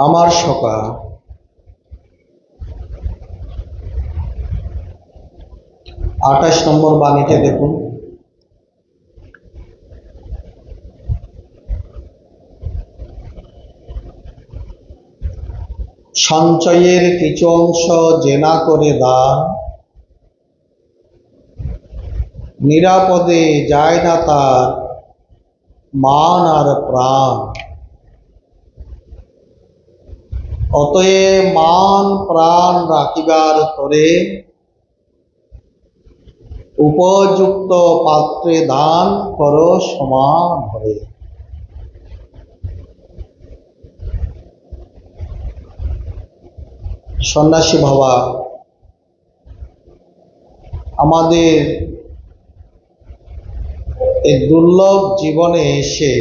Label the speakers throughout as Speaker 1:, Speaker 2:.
Speaker 1: আমার সকা ২৮ নম্বর বাণীতে দেখুন, সঞ্চয়ের কিছু অংশ জেনা করে দান, নিরাপদে যায় না তার মান আর প্রাণ। অতএব মান প্রাণ রাখিবার তরে উপযুক্ত পাত্রে দান করো সমান হবে। সন্ন্যাসী বাবা আমাদের এই দুর্লভ জীবনে এসে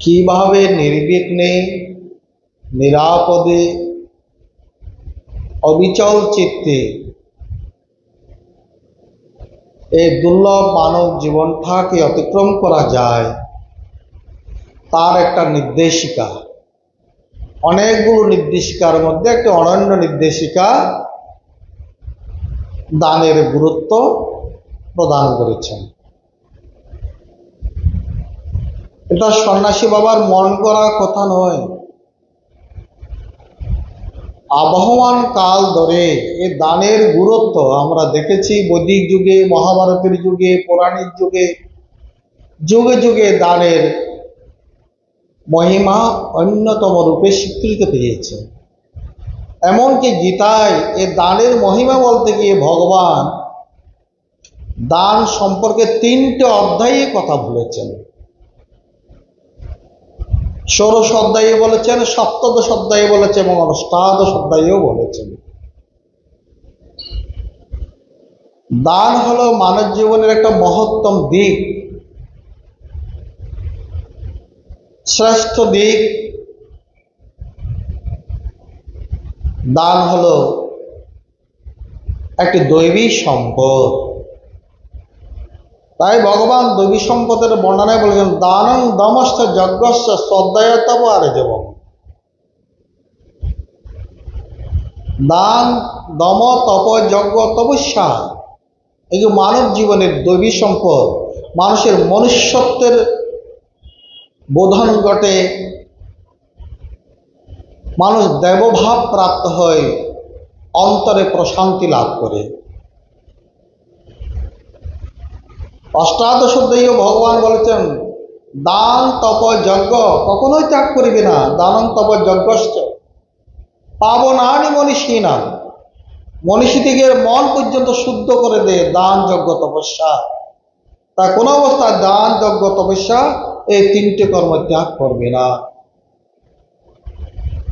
Speaker 1: কিভাবে নির্বিঘ্নে নিরাপদে অবিচল চিত্তে এই দুর্লভ মানব জীবনটাকে অতিক্রম করা যায় তার একটা নির্দেশিকা, অনেকগুলো নির্দেশিকার মধ্যে একটা অনন্য নির্দেশিকা দানের গুরুত্ব প্রদান করেছেন। এটা সন্ন্যাসী বাবার মন করা কথা নয়। আবহমান কাল ধরে এই দানের গুরুত্ব আমরা দেখেছি। বৈদিক যুগে, মহাভারতের যুগে, পৌরাণিক যুগে, যুগে যুগে দানের মহিমা অন্যতম রূপে স্বীকৃতি পেয়েছে। এমনকি গীতায় এই দানের মহিমা বলতে গিয়ে ভগবান দান সম্পর্কে 3টে অধ্যায়ে কথা বলেছেন। ষোড়শ অধ্যায়ে বলেছেন, সপ্তদশ অধ্যায়ে বলেছেন এবং অষ্টাদশ অধ্যায়েও বলেছেন। দান হলো মানব জীবনের একটা মহত্তম দিক, শ্রেষ্ঠ দিক। দান হলো একটি দৈবী সম্পদ। তাই ভগবান দৈবী সম্পদের বর্ণনায় বলেছেন, দানং দমশ্চ যজ্ঞশ্চ শ্রদ্ধেয়তব আর্জবম। দান, দম, তপ, যজ্ঞ, তপস্যা, এই যে মানব জীবনের দৈবী সম্পদ, মানুষের মনুষ্যত্বের বোধন ঘটে, মানুষ দেবভাব প্রাপ্ত হয়, অন্তরে প্রশান্তি লাভ করে। অষ্টাদশ অধ্যায়ে ভগবান বলেছেন, দান, তপ, যজ্ঞ কখনোই ত্যাগ করিবে না। দানং তপ যজ্ঞশ্চ পাবনানি মনীষীণাম। মনীষীদিগের মন পর্যন্ত শুদ্ধ করে দেয় দান, যজ্ঞ, তপস্যা। তা কোনো অবস্থায় দান, যজ্ঞ, তপস্যা এই 3টে কর্ম ত্যাগ করবে না।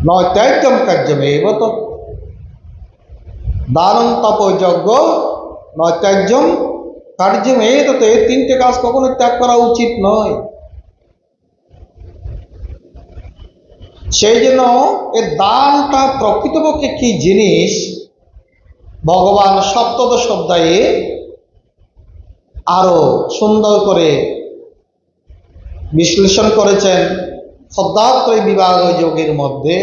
Speaker 1: নয় ত্যাজ্যম কার্যমেব তৎ। দানং তপ যজ্ঞ নয় ত্যাজ্যম কার্যমেব তৎ। এই 3টে কাজ কখনো ত্যাগ করা উচিত নয়। সেই জন্য এই দানটা প্রকৃতপক্ষে কি জিনিস ভগবান সপ্তদশ অধ্যায়ে আরো সুন্দর করে বিশ্লেষণ করেছেন। শ্রদ্ধাত্রয় বিভাগ যোগের মধ্যে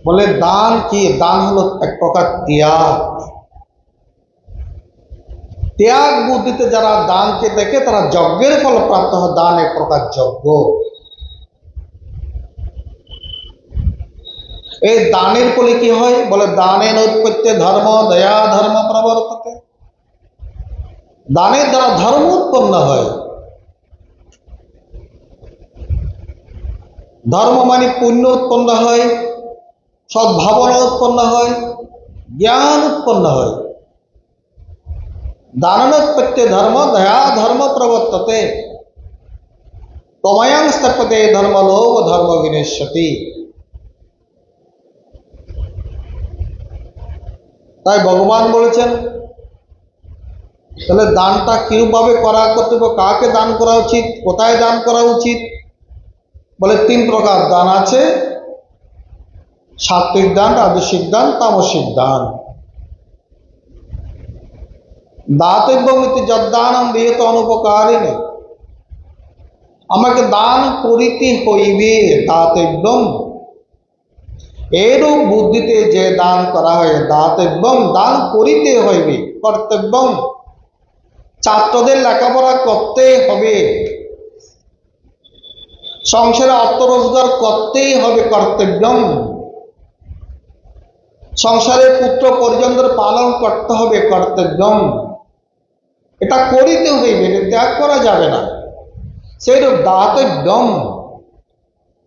Speaker 1: বলে দান কি? দান হলো এক প্রকার ত্যাগ। ত্যাগ বুদ্ধিতে যারা দানকে দেখে তারা যজ্ঞের ফল প্রাপ্ত হয়। দান এক প্রকার যজ্ঞ। এই দানের ফলে কি হয়? বলে দানের উৎপত্তি ধর্ম দয়া ধর্ম প্রবর্ততে। দানের দ্বারা ধর্ম উৎপন্ন হয়। ধর্ম মানে পুণ্য উৎপন্ন হয়, সদ্ভাবনা উৎপন্ন হয়, জ্ঞান উৎপন্ন হয়। দানোৎপত্তি ধর্ম দয়া ধর্ম প্রবর্ততে তময়াং স্থপতে ধর্ম লোভ ধর্ম বিনশ্যতি। তাই ভগবান বলেছেন, তাহলে দানটা কিরূপভাবে করা করতে হবে, কাকে দান করা উচিত, কোথায় দান করা উচিত? বলে 3 প্রকার দান আছে। সাত্বিক দান, রাজসিক দান, তামসিক দান। দাতব্যমিতি যদ্দানম বিহিত অনুপকারিণী, আমাকে দান করিতে হইবে। দাতব্যম, এরূপ বুদ্ধিতে যে দান করা হয়, দাতব্যম দান করিতে হইবে। কর্তব্যম, ছাত্রদের লেখাপড়া করতে হবে, সংসারে অর্থ রোজগার করতেই হবে। কর্তব্যম, সংসারে পুত্র পরিজনদের পালন করতে হবে। কর্তব্যম, এটা করিতে হইবে, এটা ত্যাগ করা যাবে না। সেইরূপ দাতব্যম,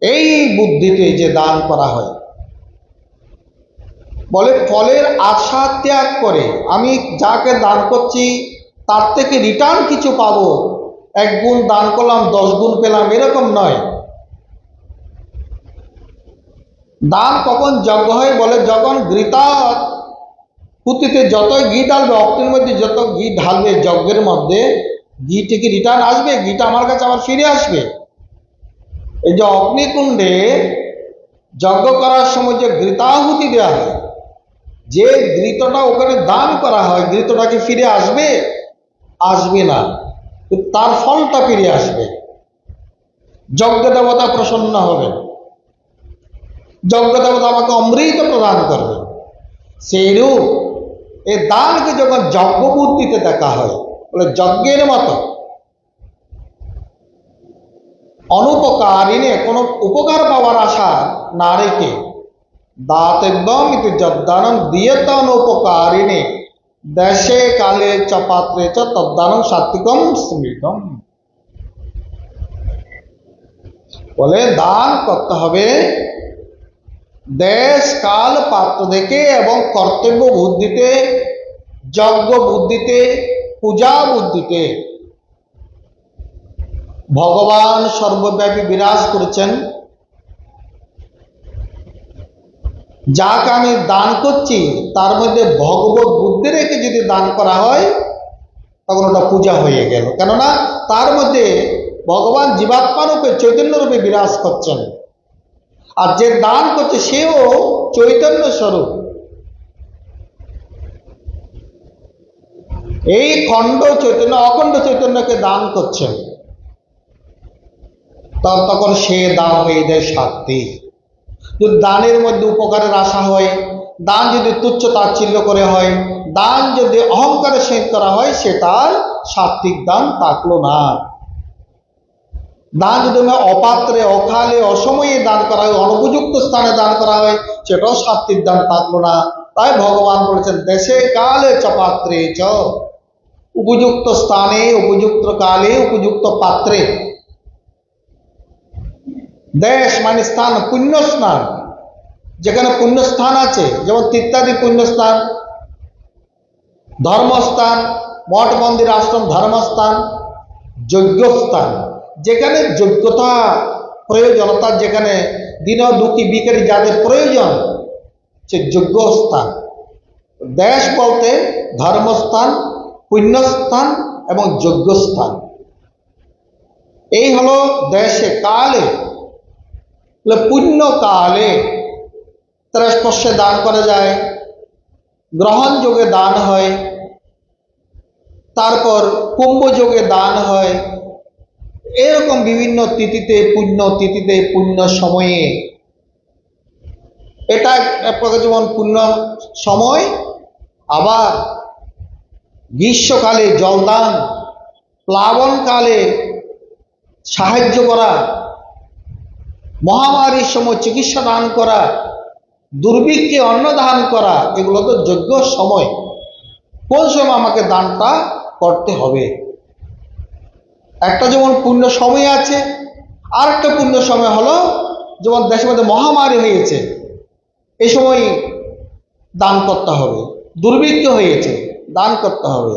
Speaker 1: এই বুদ্ধিতে যে দান করা হয়, বলে ফলের আশা ত্যাগ করে, আমি যাকে দান করছি তার থেকে রিটার্ন কিছু পাবো, 1 গুণ দান করলাম 10 গুণ পেলাম, এরকম নয়। দান কখন যজ্ঞ হয়? বলে যখন ঘৃতা পুঁতিতে যত ঘি ঢালবে, অগ্নির মধ্যে যত ঘি ঢালবে যজ্ঞের মধ্যে, ঘি থেকে রিটার্ন আসবে, ঘিটা আমার কাছে আবার ফিরে আসবে। এই যে অগ্নিকুণ্ডে যজ্ঞ করার সময় যে ঘৃতাহুতি দেওয়া হয়, যে ঘৃতটা ওখানে দান করা হয়, ঘৃতটা কি ফিরে আসবে? আসবে না, তার ফলটা ফিরে আসবে। যজ্ঞ দেবতা প্রসন্ন হবে, যজ্ঞ দেবতা আমাকে অমৃত প্রদান করবে। সেইরূপ এই দানকে যখন যজ্ঞ বুদ্ধিতে দেখা হয়, বলে যজ্ঞের মতো অনুপকারিণী, কোনো উপকার পাওয়ার আশা না রেখে, দাতব্যম ইতি যদ্দানম দিয়েত অনুপকারিণী, দেশে কালে চ পাত্রে চ তদ্দানম সাত্বিকম স্মৃতম। বলে দান করতে হবে দেশ কাল পাত্র দেখে এবং কর্তব্য বুদ্ধিতে, যজ্ঞ বুদ্ধিতে, পূজা বুদ্ধিতে। ভগবান সর্বব্যাপী বিরাজ করেছেন, যাকে আমি দান করছি তার মধ্যে ভগবত বুদ্ধি রেখে যদি দান করা হয়, তখন ওটা পূজা হয়ে গেল। কেননা তার মধ্যে ভগবান জীবাত্মা রূপে, চৈতন্য রূপে বিরাজ করছেন, আর যে দান করছে সেও চৈতন্য স্বরূপ। এই খণ্ড চৈতন্য, অখণ্ড চৈতন্যকে দান করছেন, তখন সে দান হয়ে যায় সাত্ত্বিক। যদি দানের মধ্যে উপকারের আশা হয়, দান যদি তুচ্ছ তাচ্ছিল্য করে হয়, দান যদি অহংকারের সহিত করা হয়, সেটার সাত্ত্বিক দান থাকলো না। দান যদি অপাত্রে, অকালে, অসময়ে দান করা হয়, অনুপযুক্ত স্থানে দান করা হয়, সেটাও সাত্ত্বিক দান থাকলো না। তাই ভগবান বলেছেন দেশে কালে চ পাত্রে চ, উপযুক্ত স্থানে, উপযুক্ত কালে, উপযুক্ত পাত্রে। দেশ মানে স্থান, পুণ্য স্থান, যেখানে পুণ্যস্থান আছে, যেমন তীর্থাদি পুণ্যস্থান, ধর্মস্থান, মঠ মন্দির আশ্রম ধর্মস্থান, যজ্ঞস্থান, যেখানে যোগ্যতা প্রয়োজনতা, যেখানে দিন দুঃখী বিকারী যাদের প্রয়োজন, সে যোগ্য স্থান। দেশ বলতে ধর্মস্থান, পুণ্যস্থান এবং যজ্ঞস্থান, এই হলো দেশে। কালে, পুণ্য কালে ত্রস্পর্শে দান করা যায়, গ্রহণ যোগে দান হয়, তারপর কুম্ভ যোগে দান হয়, এরকম বিভিন্ন তিথিতে, পুণ্য তিথিতে, পুণ্য সময়ে। এটা এক প্রকার যেমন পুণ্য সময়। আবার গ্রীষ্মকালে জলদান, প্লাবনকালে সাহায্য করা, মহামারীর সময় চিকিৎসা দান করা, দুর্ভিক্ষে অন্ন দান করা, এগুলো তো যোগ্য সময়। কোন সময় আমাকে দানটা করতে হবে? একটা যেমন পুণ্য সময় আছে, আর একটা পুণ্য সময় হলো যেমন দেশের মধ্যে মহামারী হয়েছে, এই সময় দান করতে হবে। দুর্ভিক্ষ হয়েছে, দান করতে হবে।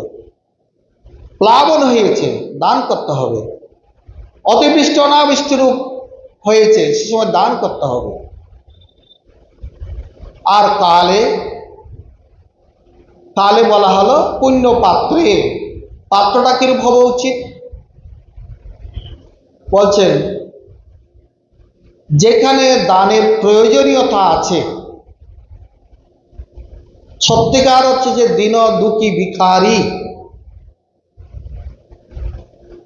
Speaker 1: প্লাবন হয়েছে, দান করতে হবে। অতিবৃষ্টি অনাবৃষ্টি রূপ হয়েছে, সে সময় দান করতে হবে। আর কালে, কালে বলা হলো পুণ্য পাত্রে। পাত্রটা কিরূপ হওয়া উচিত? বলছেন যেখানে দানের প্রয়োজনীয়তা আছে, সত্যিকার হচ্ছে যে দিন দুঃখী ভিখারি,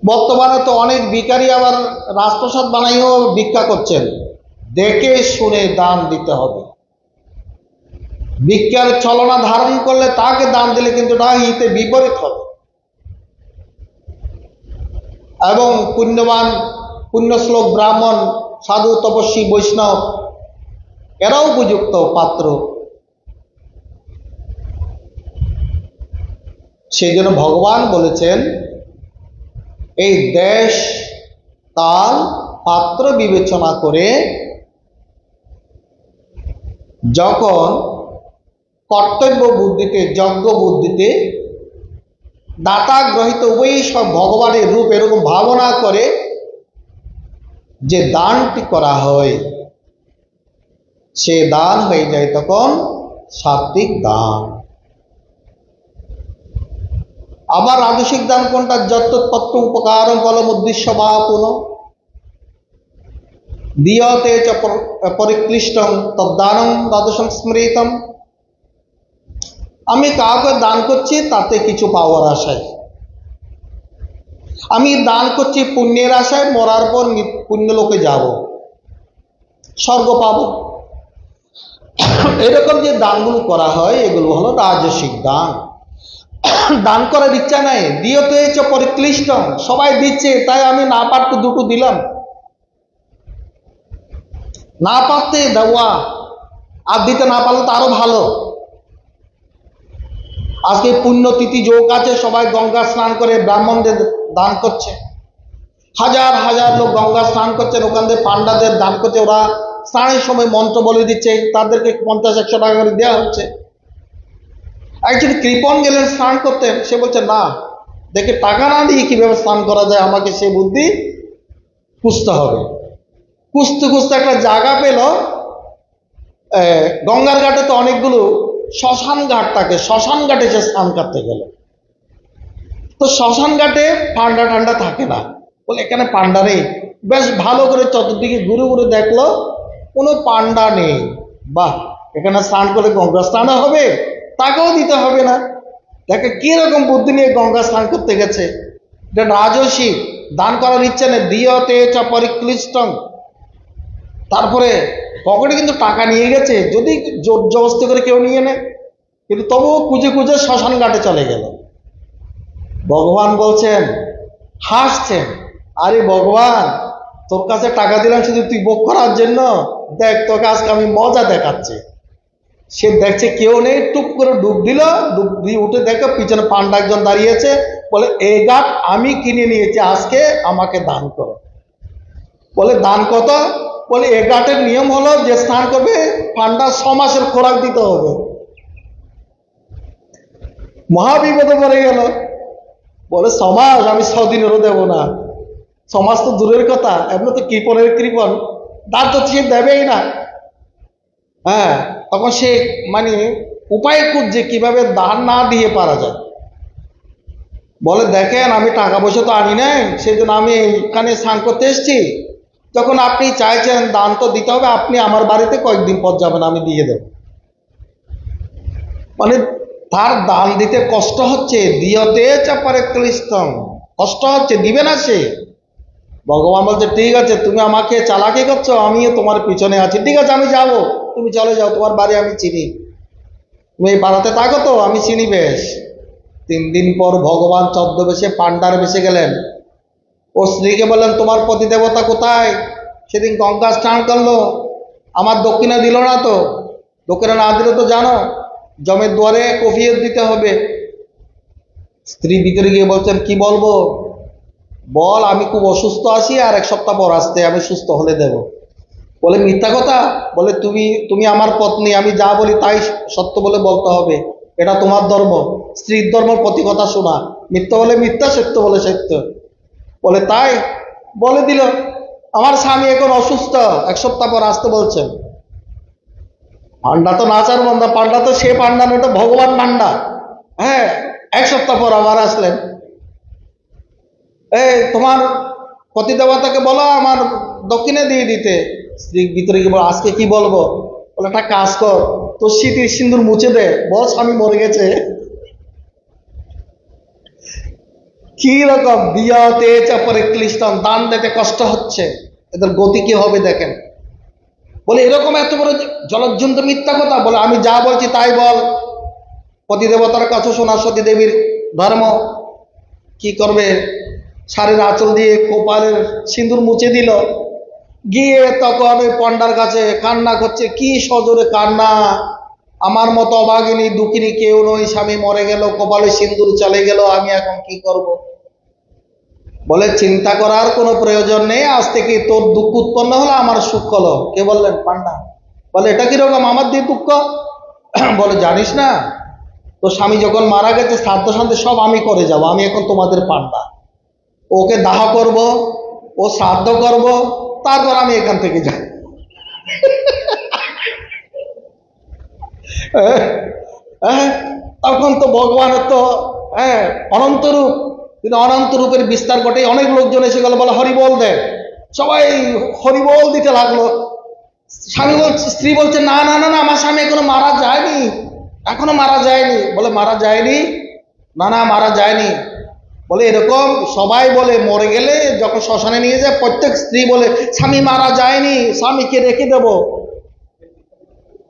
Speaker 1: বর্তমানে তো অনেক ভিখারি আবার রাজপ্রসাদ বানাইও ভিক্ষা করছেন। দেখে শুনে দান দিতে হবে। ভিক্ষার ছলনা ধারণ করলে তাকে দান দিলে কিন্তু তা হিতে বিপরীত হবে। এবং পুণ্যবান পুণ্যশ্লোক ব্রাহ্মণ, সাধু, তপস্বী, বৈষ্ণব এরাও উপযুক্ত পাত্র। সেই জন্য ভগবান বলেছেন এই দেশ কাল পাত্র বিবেচনা করে যখন কর্তব্য বুদ্ধিতে, যজ্ঞ বুদ্ধিতে দাতা গ্রহিত উভয়ই সব ভগবানের রূপ এরকম ভাবনা করে যে দানটি করা হয়, সে দান হয়ে যায় তখন সাত্বিক দান। আবার রাজসিক দান কোনটা? যত্তৎপত্র উপকারম ফলম উদ্দেশ্য বা পুনঃ দীয়তে চ পরিক্লিষ্টং তদ্দানং দ্বাদশং স্মৃতম। আমি কাউকে দান করছি তাতে কিছু পাওয়ার আশায়, আমি দান করছি পুণ্যের আশায়, মরার পর পুণ্যলোকে যাব, স্বর্গ পাব। এরকম যে দানগুলো করা হয় এগুলো হলো রাজসিক দান। দান করার ইচ্ছা নাই, দিয়তে চ পরিক্লিষ্টম, সবাই দিচ্ছে তাই আমি না পারতে দুটো দিলাম, না পারতে দেওয়া, আর দিতে না পারলে তো আরো ভালো। আজকে পুণ্যতিথি যোগ আছে, সবাই গঙ্গা স্নান করে ব্রাহ্মণদের দান করছে, হাজার হাজার লোক গঙ্গা স্নান করছেন, ওখান থেকে পান্ডাদের দান করছে, ওরা স্নানের সময় মন্ত্র বলে দিচ্ছে, তাদেরকে 50-100 টাকা করে দেওয়া হচ্ছে। একজন কৃপণ গেলেন স্নান করতেন, সে বলছে না, দেখে টাকা না দিয়ে কিভাবে স্নান করা যায় আমাকে সে বুদ্ধি খুঁজতে হবে। খুঁজতে খুঁজতে একটা জায়গা পেল, গঙ্গার ঘাটে তো অনেকগুলো শ্মশান ঘাট থাকে, শ্মশান ঘাটে সে স্নান করতে গেল। তো শ্মশান ঘাটে পান্ডা ঠান্ডা থাকে না, বলে এখানে পান্ডা নেই। বেশ ভালো করে চতুর্দিকে ঘুরে ঘুরে দেখলো, কোনো পান্ডা নেই। বাহ, এখানে স্নান করে গঙ্গা স্নান হবে, তাকেও দিতে হবে না। দেখে কিরকম বুদ্ধি নিয়ে গঙ্গা স্নান করতে গেছে। এটা রাজসিক দান করার ইচ্ছা নেই, দিয়তে চ পরিক্লিষ্টং। তারপরে পকেটে কিন্তু টাকা নিয়ে গেছে, যদি জোর জবস্তি করে কেউ নিয়ে নেয়, কিন্তু তবুও খুঁজে খুঁজে শ্মশান ঘাটে চলে গেল। ভগবান বলছেন, হাসছেন, আরে ভগবান তোর কাছে টাকা দিলাম শুধু তুই ভোগ করার জন্য, দেখ তোকে আজকে আমি মজা দেখাচ্ছি। সে দেখছে কেউ নেই, টুপ করে ডুব দিল, ডুব দিয়ে উঠে দেখো পিছনে পান্ডা একজন দাঁড়িয়েছে, বলে এই ঘাট আমি কিনে নিয়েছি, আজকে আমাকে দান করো। বলে দান কত? বলে এ ঘাটের নিয়ম হলো যে স্নান করবে পান্ডা 6 মাসের খোরাক দিতে হবে। মহাবিপদে পড়ে গেল। বলে 6 মাস, আমি 6 দিনেরও দেবো না। 6 মাস তো দূরের কথা, এমনি তো কৃপণের কৃপণ, দান তো সে দেবেই না। হ্যাঁ, তখন সে মানে উপায় খুঁজছে কিভাবে দান না দিয়ে পারা যায়। বলে দেখেন আমি টাকা পয়সা তো আনি নাই, সেই জন্য আমি এখানে স্নান করতে এসেছি। যখন আপনি চাইছেন দান তো দিতে হবে, আপনি আমার বাড়িতে কয়েকদিন পর যাবেন, আমি দিয়ে দেব। মানে তার দান দিতে কষ্ট হচ্ছে, দিয়তে চাপারে ক্লিষ্টম, কষ্ট হচ্ছে, দিবে না সে। ভগবান বলছে ঠিক আছে, তুমি আমাকে চালাকি করছো, আমিও তোমার পিছনে আছি, ঠিক আছে আমি যাব, তুমি চলে যাও, তোমার বাড়ি আমি চিনি, তুমি এই পাড়াতে থাকো তো, আমি চিনি বেশ। 3 দিন পর ভগবান ছদ্মবেশে পান্ডার বেশে গেলেন। ও স্ত্রীকে বললেন তোমার পতি দেবতা কোথায়? সেদিন গঙ্গা স্নান করলো, আমার দক্ষিণা দিল না তো। দক্ষিণা না দিলে তো জানো জমের দুয়ারে কফিয়ত দিতে হবে। স্ত্রী ভিতরে গিয়ে বলছেন কি বলবো? বল আমি খুব অসুস্থ আছি, আর 1 সপ্তাহ পর আসতে, আমি সুস্থ হলে দেব। বলে মিথ্যা কথা? বলে তুমি আমার পত্নী, আমি যা বলি তাই সত্য বলে বলতে হবে, এটা তোমার ধর্ম। স্ত্রীর ধর্ম প্রতি কথা শোনা, মিথ্যা বলে মিথ্যা, সত্য বলে সত্য। বলে তাই? বলে দিল আমার স্বামী এখন অসুস্থ, 1 সপ্তাহ পর আসতে বলছেন। পান্ডা তো নাচার মন্দা, পান্ডা তো সে পান্ডা নয়, তো ভগবান পান্ডা। হ্যাঁ, 1 সপ্তাহ পর আবার আসলেন। এই তোমার পতি দেবতাকে বলো আমার দক্ষিণে দিয়ে দিতে। স্ত্রী ভিতরে গিয়ে বলো আজকে কি বলবো? বলে একটা কাজ কর, তোর স্মৃতির সিন্দুর মুছে দে, বল স্বামী মরে গেছে। কি রকম দিয়াতে চাপরে ক্লিষ্টম, দান দিতে কষ্ট হচ্ছে, এদের গতি কি হবে দেখেন। বলে এরকম এত বড় জলজ্জন্ত মিথ্যা কথা, বলে আমি যা বলছি তাই বল, পতি দেবতার কাছে শোনা সতী দেবীর ধর্ম। কি করবে, শাড়ির আঁচল দিয়ে কপালের সিঁদুর মুছে দিল, গিয়ে তখন ওই পণ্ডার কাছে কান্না করছে, কি সজোরে কান্না, আমার মতো অভাগিনী দুঃখিনী কেউ নই, স্বামী মরে গেল, কপালে সিঁদুর চলে গেল, আমি এখন কি করব। বলে চিন্তা করার কোনো প্রয়োজন নেই, আজ থেকে তোর দুঃখ উৎপন্ন হলো, আমার সুখ হলো। কে বললেন? পান্ডা। বলে এটা কিরকম, আমার দিয়ে দুঃখ? বলে জানিস না, তো স্বামী যখন মারা গেছে শ্রাদ্ধ শান্তি সব আমি করে যাব, আমি এখন তোমাদের পান্ডা, ওকে দাহ করব, ও শ্রাদ্ধ করব, তারপর আমি এখান থেকে যাই। তখন তো ভগবানের তো অনন্ত রূপ, কিন্তু অনন্ত রূপের বিস্তার ঘটে, অনেক লোকজন এসে গেল, বলে হরিবল দে, সবাই হরিবল দিতে লাগলো। স্বামী বলছে, স্ত্রী বলছে না না না না, আমার স্বামী এখনো মারা যায়নি, এখনো মারা যায়নি। বলে মারা যায়নি? না না মারা যায়নি। বলে এরকম সবাই বলে মরে গেলে যখন শ্মশানে নিয়ে যায় প্রত্যেক স্ত্রী বলে স্বামী মারা যায়নি, স্বামীকে রেখে দেব।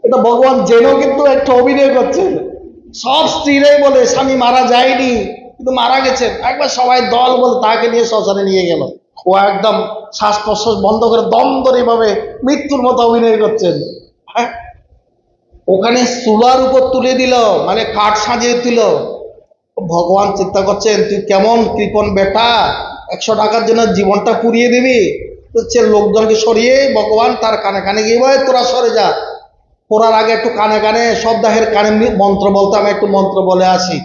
Speaker 1: এটা ভগবান জেনেও কিন্তু একটা অভিনয় করছেন। সব স্ত্রীরাই বলে স্বামী মারা যায়নি, কিন্তু মারা গেছে। একবার সবাই দল বলে তাকে নিয়ে শ্মশানে নিয়ে গেল, ও একদম শ্বাস প্রশ্বাস বন্ধ করে দ্বন্দ্ব ভাবে মৃত্যুর মতো অভিনয় করছেন। হ্যাঁ, ওখানে চুলার উপর তুলে দিল, মানে কাঠ সাজিয়ে দিল। ভগবান চিন্তা করছেন, তুই কেমন কৃপণ বেটা, 100 টাকার জন্য জীবনটা পুড়িয়ে দিবি। হচ্ছে লোকজনকে সরিয়ে ভগবান তার কানে কানে গিয়ে বলে তোরা সরে যা, পড়ার আগে একটু কানে কানে সবদাহের কানে মন্ত্র বলতে, আমি একটু মন্ত্র বলে আসি।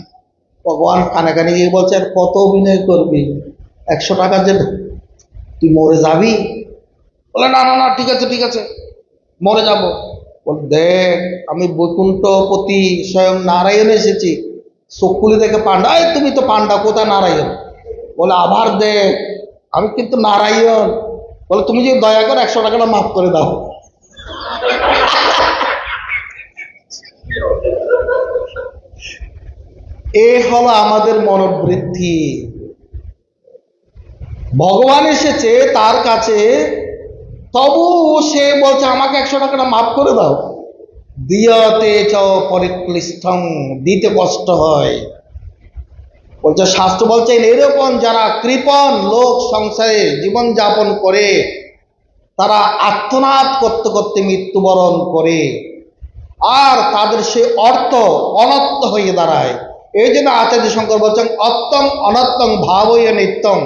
Speaker 1: ভগবান কানে কানে গিয়ে বলছেন, কত অভিনয় করবি, 100 টাকার জন্য তুই মরে যাবি? বলে না না না, ঠিক আছে ঠিক আছে, মরে যাব। বল দেখ, আমি বৈকুণ্ঠপতি স্বয়ং নারায়ণ এসেছি, চক্ষুলি দেখে পান্ডা, তুমি তো পান্ডা, কোথায় নারায়ণ? বলে আবার দেখ, আমি কিন্তু নারায়ণ। বলে তুমি যদি দয়া করে 100 টাকাটা মাফ করে দাও। এ হলো আমাদের মনোবৃত্তি। ভগবান এসেছে তার কাছে, তবু সে বলছে আমাকে 100 টাকাটা মাফ করে দাও। দিয়তে চ পরিক্লিষ্টং, দিতে কষ্ট হয়। বলছে শাস্ত্র বলছেন এরকম যারা কৃপণ লোক সংসারে জীবন যাপন করে, তারা আত্মনাদ করতে করতে মৃত্যুবরণ করে, আর তাদের সে অর্থ অনর্থ হয়ে দাঁড়ায়। এই জন্য আচার্য শঙ্কর বলছেন অত্যং অনর্থং ভাবই নিত্যং।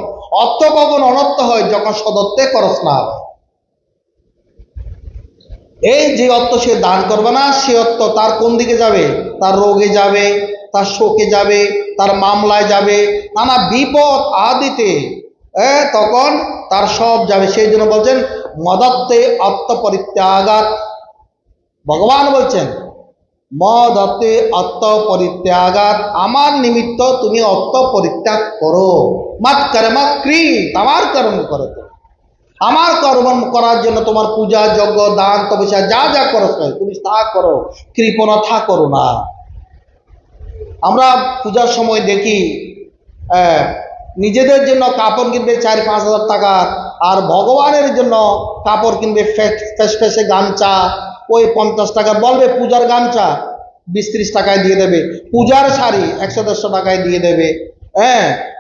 Speaker 1: অর্থ কখন অনর্থ হয়, যখন সদত্তে খরচ না হয়। এই যে অর্থ সে দান করবে না, সে অর্থ তার কোন দিকে যাবে? তার রোগে যাবে, তার শোকে যাবে, তার মামলায় যাবে, নানা বিপদ আদিতে তখন তার সব যাবে। সেই জন্য বলছেন মদত্তে আত্মপরিত্যাগাত। ভগবান বলছেন মদত্তে আত্মপরিত্যাগাত, আমার নিমিত্ত তুমি আত্ম পরিত্যাগ করো। মত কর্ম কৃত, আমার কর্ম করো। আমার কর্ম করার জন্য তোমার পূজা যজ্ঞ দান তপস্যা যা যা করো তুমি তা করো, কৃপণতা করো না। আমরা পূজার সময় দেখি নিজেদের জন্য কাপড় কিনবে 4-5 হাজার টাকার, আর ভগবানের জন্য কাপড় কিনবে ফেসে গামছা, ওই 50 টাকা বলবে পূজার গামছা 20-30 টাকায় দিয়ে দেবে, পূজার শাড়ি 100-150 টাকায় দিয়ে দেবে।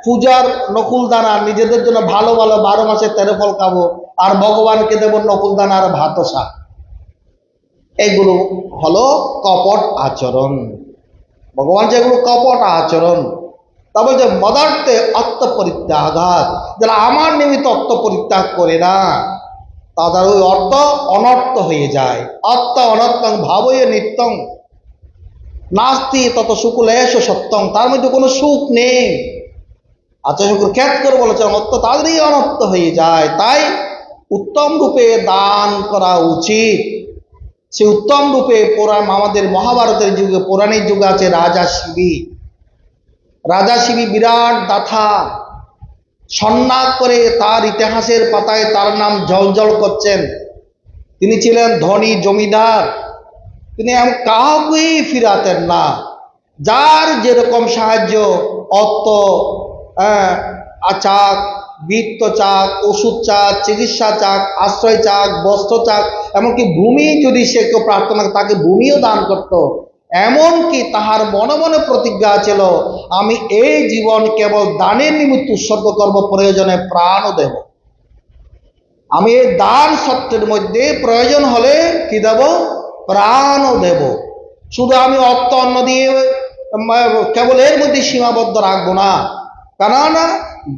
Speaker 1: পূজার নকুল দানা, নিজেদের জন্য ভালো ভালো 12 মাসে 13 ফল খাবো, আর ভগবানকে দেব নকুল দানা আর ভাত শাক। এগুলো হলো কপট আচরণ। ভগবান যেগুলো কপট আচরণ, তা বলছে মদার্থে আত্মপরিত্যাগাত, যারা আমার নিমিত্ত আত্মপরিত্যাগ করে না, তাদের ওই অর্থ অনর্থ হয়ে যায়। অর্থ অনর্থং ভাবই নিত্যং নাস্তি তত সুকুলেশ সত্যং, তার মধ্যে কোনো সুখ নেই। আচ্ছা শুকুর খ্যাত করে বলেছেন অর্থ তাদেরই অনর্থ হয়ে যায়। তাই উত্তম রূপে দান করা উচিত। সে উত্তম রূপে আমাদের মহাভারতের যুগে, পৌরাণিক যুগে আছে রাজা শিবী। রাজা শিবী বিরাট দাথা, সন্ন্যাস করে তার ইতিহাসের পাতায় তার নাম জলজল করছেন। তিনি ছিলেন ধনী জমিদার, তিনি কাউকেই ফিরাতেন না। যার যেরকম সাহায্য অর্থ চাক, বৃত্ত চাক, ওষুধ চাক, চিকিৎসা চাক, আশ্রয় চাক, বস্ত্র চাক, এমনকি ভূমি যদি সে কেউ প্রার্থনা করে তাকে ভূমিও দান করত। এমনকি তাহার মনে মনে প্রতিজ্ঞা ছিল, আমি এই জীবন কেবল দানের নিমিত্ত উৎসর্গ করব, প্রয়োজনে প্রাণও দেব। আমি এই দান সত্যের মধ্যে প্রয়োজন হলে কি দেব? প্রাণও দেব। শুধু আমি অর্থ অন্ন দিয়ে কেবল এর মধ্যে সীমাবদ্ধ রাখবো না। কেননা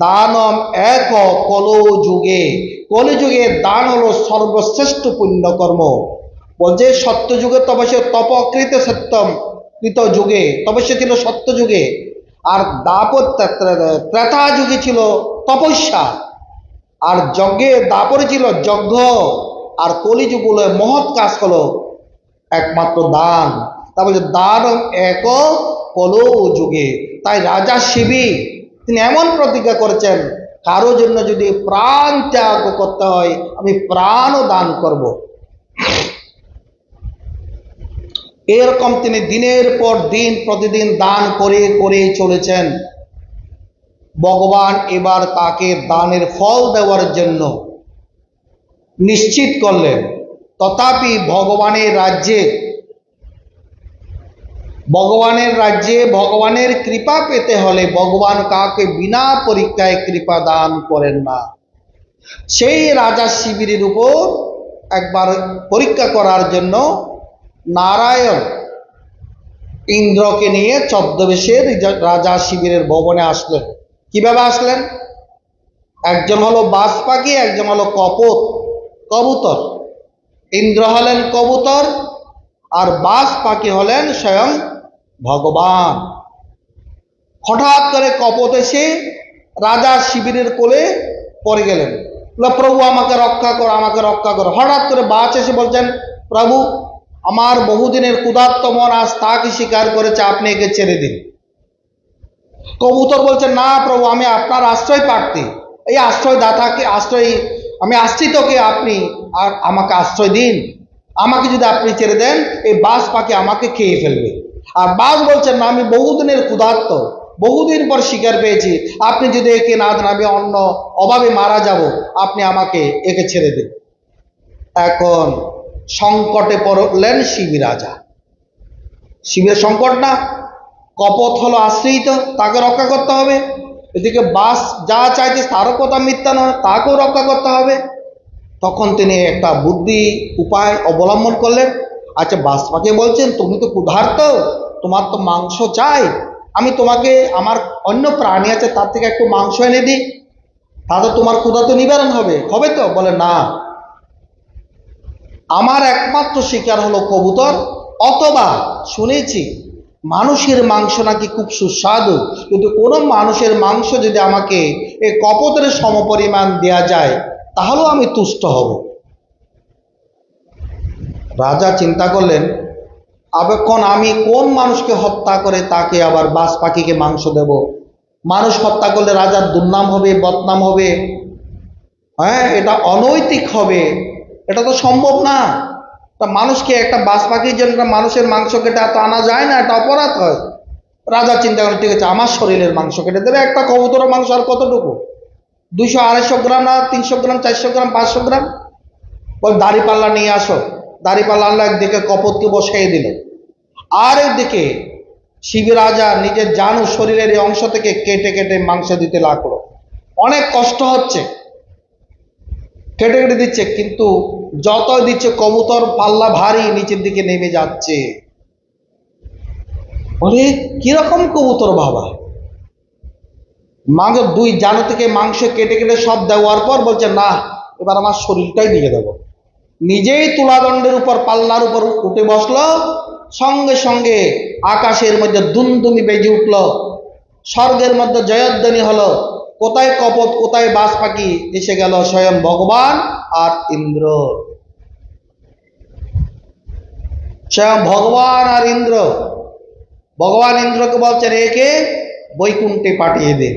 Speaker 1: দানম এক কলযুগে, কলিযুগে দান হলো সর্বশ্রেষ্ঠ পুণ্যকর্ম। বলছে সত্য যুগে তপস্য, তপকৃত সত্যম কৃত যুগে, তপস্যা ছিল সত্য যুগে, আর ত্রেতা যুগে ছিল তপস্যা, আর যজ্ঞে দাপরে ছিল যজ্ঞ, আর কলিযুগ হলো মহৎ কাজ হলো একমাত্র দান। তা বলছে দান এক কলো যুগে। তাই রাজা শিবি তিনি এমন প্রতিজ্ঞা করেছেন, কারো জন্য যদি প্রাণ ত্যাগ করতে হয় আমি প্রাণও দান করব। এরকম তিনি দিনের পর দিন প্রতিদিন দান করে করে চলেছেন। ভগবান এবার তাকে দানের ফল দেওয়ার জন্য নিশ্চিত করলেন। তথাপি ভগবানের রাজ্যে ভগবানের কৃপা পেতে হলে ভগবান কাউকে বিনা পরীক্ষায় কৃপা দান করেন না। সেই রাজা শিবিরের উপর একবার পরীক্ষা করার জন্য নারায়ণ ইন্দ্রকে নিয়ে ছদ্মবেশে রাজা শিবিরের ভবনে আসলেন। কিভাবে আসলেন? একজন হলো বাজ পাখি, একজন হলো কবুতর। ইন্দ্র হলেন কবুতর আর বাজ পাখি হলেন স্বয়ং ভগবান। হঠাৎ করে কপোত এসে রাজার শিবিরের কোলে পড়ে গেলেন। প্রভু আমাকে রক্ষা করো, আমাকে রক্ষা করো। হঠাৎ করে বাজ এসে বলছেন, প্রভু আমার বহুদিনের ক্ষুধার্ত মন আজ তাকে স্বীকার করেছে, আপনি একে ছেড়ে দিন। কবুতর বলছে, না প্রভু, আমি আপনার আশ্রয় প্রার্থী, এই আশ্রয়দাতাকে আমি আশ্রিত কে, আপনি আর আমাকে আশ্রয় দিন। আমাকে যদি আপনি ছেড়ে দেন এই বাজ পাখি আমাকে খেয়ে ফেলবে। আর বাজ বলছেন, না আমি বহুদিনের ক্ষুধার্ত, বহুদিন পর শিকার পেয়েছি, আপনি যদি একে না দেন আমি অন্য অভাবে মারা যাব, আপনি আমাকে একে ছেড়ে দিন। এখন সংকটে পড়লেন শিবি রাজা। শিবের সংকট না, কপট হলো আশ্রিত, তাকে রক্ষা করতে হবে। এদিকে বাস যা চাইছে তারও কথা মিথ্যা নয়, তাকেও রক্ষা করতে হবে। তখন তিনি একটা বুদ্ধি উপায় অবলম্বন করলেন। আচ্ছা, বাস পাখি বলছেন, তুমি তো ক্ষুধার্ত, তোমার তো মাংস চাই, আমি তোমাকে আমার অন্য প্রাণী আছে তার থেকে একটু মাংস এনে দিই, তাহলে তোমার ক্ষুধা তো নিবারণ হবে তো? বলে না, আমার একমাত্র শিকার হলো কবুতর, অথবা শুনেছি মানুষের মাংস নাকি খুব সুস্বাদু, কিন্তু কোনো মানুষের মাংস যদি আমাকে এই কপোতের সমপরিমাণ দেয়া যায় তাহলেও আমি তুষ্ট হব। রাজা চিন্তা করলেন, এখন আমি কোন মানুষকে হত্যা করে তাকে আবার বাজ পাখিকে মাংস দেব? মানুষ হত্যা করলে রাজার দুর্নাম হবে, বদনাম হবে, হ্যাঁ, এটা অনৈতিক হবে, এটা তো সম্ভব না। তা মানুষকে একটা বাজ পাখির জন্য মানুষের মাংস কেটে এত আনা যায় না, এটা অপরাধ হয়। রাজা চিন্তা করেন, ঠিক আছে, আমার শরীরের মাংস কেটে দেবে। একটা কবুতরের মাংস আর কতটুকু? 200-250 গ্রাম, না 300 গ্রাম, 400 গ্রাম, 500 গ্রাম। বল দাড়িপাল্লা নিয়ে আসো। দাড়িপাল্লা আনলো, একদিকে কপতকে বসাই দিল, আর একদিকে শিবি রাজা নিজের জানু শরীরের এই অংশ থেকে কেটে কেটে মাংস দিতে লাগলো। অনেক কষ্ট হচ্ছে, কেটে কেটে দিচ্ছে, কিন্তু যত দিচ্ছে কবুতর পাল্লা ভারী নিচের দিকে নেমে যাচ্ছে। বলে কিরকম কবুতর বাবা? মাংস দুই জানু থেকে মাংস কেটে কেটে সব দেওয়ার পর বলছে, না এবার আমার শরীরটাই দিয়ে দেবো। নিজেই তুলাদণ্ডের উপর পাল্লার উপর উঠে বসলো। সঙ্গে সঙ্গে আকাশের মধ্যে দুমদুমি বেজে উঠল, স্বর্গের মধ্যে জয়ধ্বনি হলো। কোথায় কপট, কোথায় বাজ পাখি? এসে গেল স্বয়ং ভগবান আর ইন্দ্র। স্বয়ং ভগবান আর ইন্দ্র। ভগবান ইন্দ্রকে বলছেন, একে বৈকুণ্ঠে পাঠিয়ে দিন।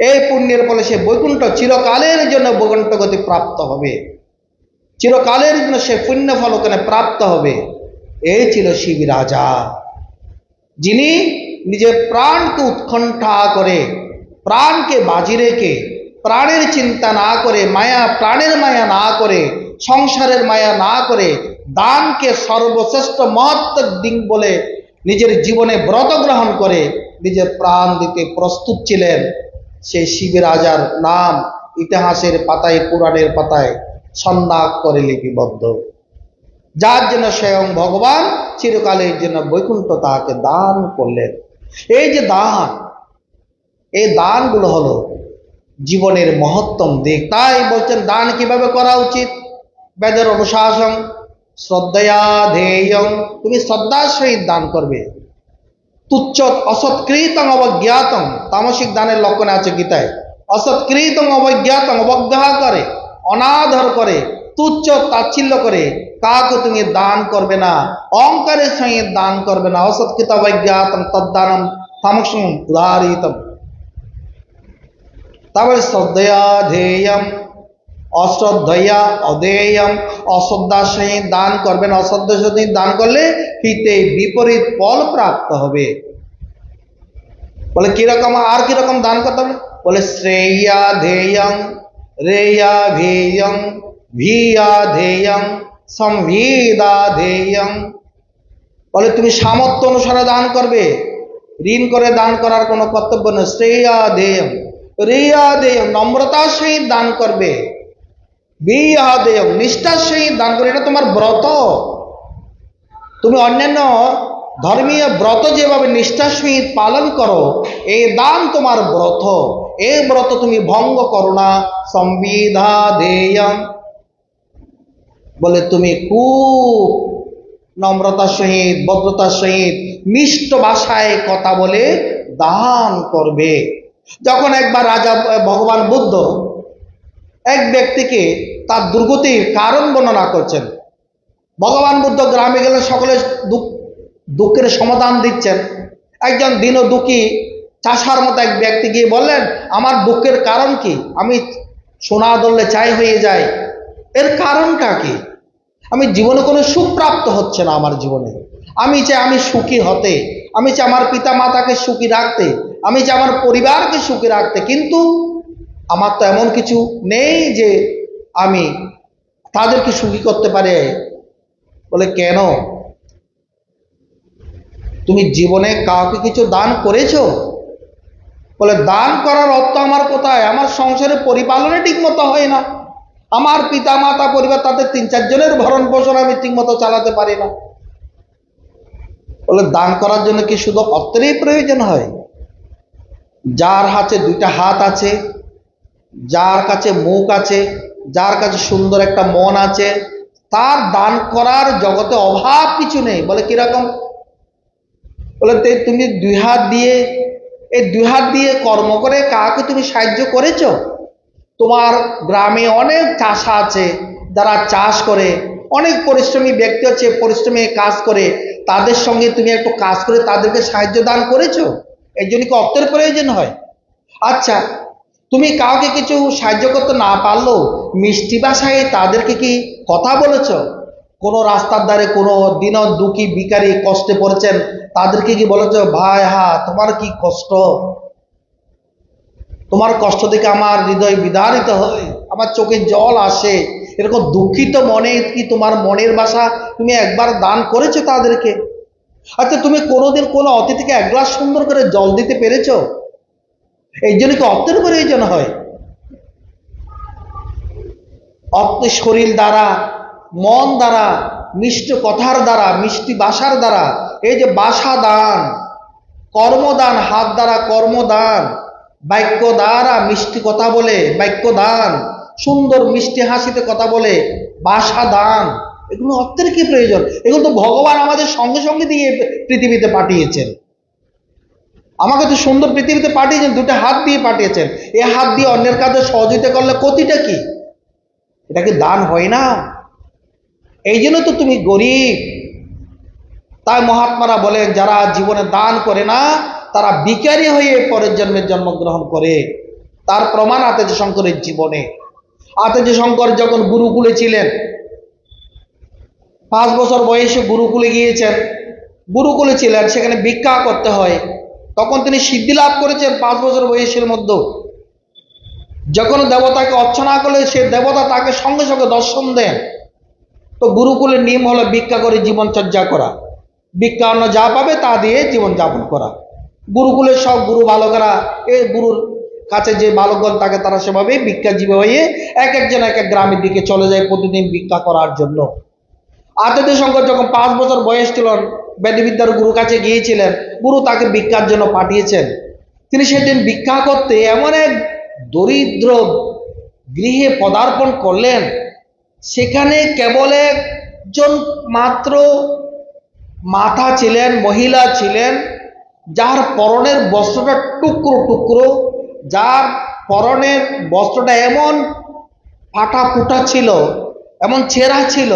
Speaker 1: এই পুণ্যের ফলে সে বৈকুণ্ঠ চিরকালের জন্য বৈকুণ্ঠ গতি প্রাপ্ত হবে, চিরকালের জন্য সে পুণ্য ফল ওখানে প্রাপ্ত হবে। এই ছিল শিবি রাজা, যিনি নিজের প্রাণকে উৎকণ্ঠা করে প্রাণকে বাজি রেখে, প্রাণের চিন্তা না করে, প্রাণের মায়া না করে, সংসারের মায়া না করে, দানকে সর্বশ্রেষ্ঠ মহত্বের দিন বলে নিজের জীবনে ব্রত গ্রহণ করে নিজের প্রাণ দিতে প্রস্তুত ছিলেন, সেই শিবের রাজার নাম ইতিহাসের পাতায়, পুরাণের পাতায় ছন্দাক্ষরে লিপিবদ্ধ, যার জন্য স্বয়ং ভগবান চিরকালের জন্য বৈকুণ্ঠ তাকে দান করলেন। এই যে দান, এই দানগুলো হলো জীবনের মহত্তম দিক। তাই বলছেন দান কিভাবে করা উচিত। বেদের অনুশাসন শ্রদ্ধয়া ধেয়ং, তুমি শ্রদ্ধার সহিত দান করবে। তুচ্ছ অসৎকৃতং অবজ্ঞাতং, তামসিক দানের লক্ষণে আছে গীতায়। অসৎকৃতং অবজ্ঞাতং, অবজ্ঞা করে, অনাদর করে, তুচ্ছ তাচ্ছিল্য করে কাকে তুমি দান করবে না, অহংকারের সহিত দান করবে না। অসৎকৃত অবজ্ঞাতং তদ্দানম তামসং উদাহরিতম। তারপরে শ্রদ্ধয়া ধেয়ম, অশ্রদ্ধয়া অধেয়ম, অশ্রদ্ধার সহিত দান করবেন। অশ্রদ্ধার সহিত দান করলে হিতে বিপরীত ফল প্রাপ্ত হবে। বলে কিরকম, আর কিরকম দান করতে হবে, বলে শ্রেয়া ধেয়ং, রেয়া ভেয়ং, ভিয়া ধেয়ং, সংবিদা ধেয়ং। বলে তুমি সামর্থ্য অনুসারে দান করবে, ঋণ করে দান করার কোনো কর্তব্য নেই। শ্রেয়া ধেয়ং, রেয়া ধেয়ং, নম্রতার সহিত দান করবে। বিয়া ধেয়ং, নিষ্ঠার সহিত দান করবে। এটা তোমার ব্রত। তুমি অন্যান্য ধর্মীয় ব্রত যেভাবে নিষ্ঠার সহিত পালন করো, এই দান তোমার ব্রত। এই ব্রত তুমি ভঙ্গ করো না। সংবিধা ধেয়ং, বলে তুমি খুব নম্রতার সহিত, ভদ্রতার সহিত, মিষ্ট ভাষায় কথা বলে দান করবে। যখন একবার রাজা ভগবান বুদ্ধ এক ব্যক্তিকে তার দুর্গতির কারণ বর্ণনা করছেন, ভগবান বুদ্ধ গ্রামে গেলে সকলে দুঃখের সমাধান দিচ্ছেন। একজন দীন দুঃখী চাষার মতো এক ব্যক্তি গিয়ে বললেন, আমার দুঃখের কারণ কি? আমি সোনা ধরলে চাই হয়ে যায়, এর কারণটা কি? আমি জীবনে কোনো সুখ প্রাপ্ত হচ্ছে না আমার জীবনে। আমি চাই আমি সুখী হতে, আমি চাই আমার পিতা মাতাকে সুখী রাখতে, আমি চাই আমার পরিবারকে সুখী রাখতে, কিন্তু আমার তো এমন কিছু নেই যে আমি তাদেরকে সুখী করতে পারে। বলে কেন? তুমি জীবনে কাউকে কিছু দান করেছো? বলে দান করার অর্থ আমার কোথায়? আমার সংসারে পরিপালনে ঠিক মতো হয় না, আমার পিতা মাতা পরিবার তাদের 3-4 জনের ভরণ পোষণ আমি ঠিক মতো চালাতে পারি না। বলে দান করার জন্য কি শুধু অর্থেরই প্রয়োজন হয়? যার হাতে 2টা হাত আছে, যার কাছে মুখ আছে, যার কাছে সুন্দর একটা মন আছে, তার দান করার জগতে অভাব কিছু নেই। বলে কিরকম? বলে তুমি 2 হাত দিয়ে, এই 2 হাত দিয়ে কর্ম করে কাকে তুমি সাহায্য করেছো? তোমার গ্রামে অনেক চাষা আছে যারা চাষ করে, অনেক পরিশ্রমী ব্যক্তি আছে পরিশ্রমী কাজ করে, তাদের সঙ্গে তুমি একটু কাজ করে তাদেরকে সাহায্য দান করেছো। এর জন্য কি অর্থের প্রয়োজন হয়? আচ্ছা, তুমি কাউকে কিছু সাহায্য করতে না পারলেও মিষ্টি ভাষায় তাদেরকে কি কথা বলেছো? কোনো রাস্তার ধারে কোনো দিন দুঃখী ভিখারি কষ্টে পড়েছেন, তাদেরকে কি বলেছো, ভাই তোমার কি কষ্ট, তোমার কষ্ট দেখে আমার হৃদয় বিদারিত হয়, আমার চোখে জল আসে, এরকম দুঃখিত মনে কি তোমার মনের ভাষা তুমি একবার দান করেছো তাদেরকে? আচ্ছা, তুমি কোনোদিন কোনো অতিথিকে 1 গ্লাস সুন্দর করে জল দিতে পেরেছো? এই জন্য কি অর্থের প্রয়োজন হয়? অর্থ শরীর দ্বারা, মন দ্বারা, মিষ্টি কথার দ্বারা, মিষ্টি ভাষার দ্বারা, এই যে ভাষা দান, কর্মদান, হাত দ্বারা কর্মদান, বাক্য দ্বারা মিষ্টি কথা বলে বাক্য দান, সুন্দর মিষ্টি হাসিতে কথা বলে ভাষা দান, এগুলো অর্থের কি প্রয়োজন? এগুলো তো ভগবান আমাদের সঙ্গে সঙ্গে দিয়ে পৃথিবীতে পাঠিয়েছেন। আমাকে তো সুন্দর পৃথিবীতে পাঠিয়েছেন, 2টা হাত দিয়ে পাঠিয়েছেন। এই হাত দিয়ে অন্যের কাজে সহযোগিতা করলে ক্ষতিটা কি? এটা কি দান হয় না? এই জন্য তো তুমি গরিব। তাই মহাত্মারা বলেন, যারা জীবনে দান করে না তারা ভিখারি হয়ে পরের জন্মে জন্মগ্রহণ করে। তার প্রমাণ আতেজ শঙ্করের জীবনে। আতেজ শঙ্কর যখন গুরুকুলে ছিলেন, 5 বছর বয়সে গুরুকুলে গিয়েছেন, গুরুকুলে ছিলেন, সেখানে ভিক্ষা করতে হয়। তখন তিনি সিদ্ধি লাভ করেছেন 5 বছর বয়সের মধ্যে। যখন দেবতাকে অর্চনা করলে সে দেবতা তাকে সঙ্গে সঙ্গে দর্শন দেন। তো গুরুকুলের নিয়ম হলো ভিক্ষা করে জীবনচর্যা করা, ভিক্ষা অন্ন যা পাবে তা দিয়ে জীবন যাপন করা। গুরুকুলের সব গুরু বালকেরা এই গুরুর কাছে যে বালকগণ থাকে তারা সেভাবে ভিক্ষাজীবী হয়ে এক একজন এক এক গ্রামের দিকে চলে যায় প্রতিদিন ভিক্ষা করার জন্য। আচার্য শঙ্কর যখন 5 বছর বয়স ছিল, বেদবিদ্যার গুরু কাছে গিয়েছিলেন, গুরু তাকে ভিক্ষার জন্য পাঠিয়েছেন। তিনি সেদিন ভিক্ষা করতে এমন এক দরিদ্র গৃহে পদার্পণ করলেন, সেখানে কেবল একজন মাত্র মাথা ছিলেন, মহিলা ছিলেন, যার পরনের বস্ত্রটা টুকরো টুকরো, যার পরনের বস্ত্রটা এমন ফাটা ফুটা ছিল, এমন ছেঁড়া ছিল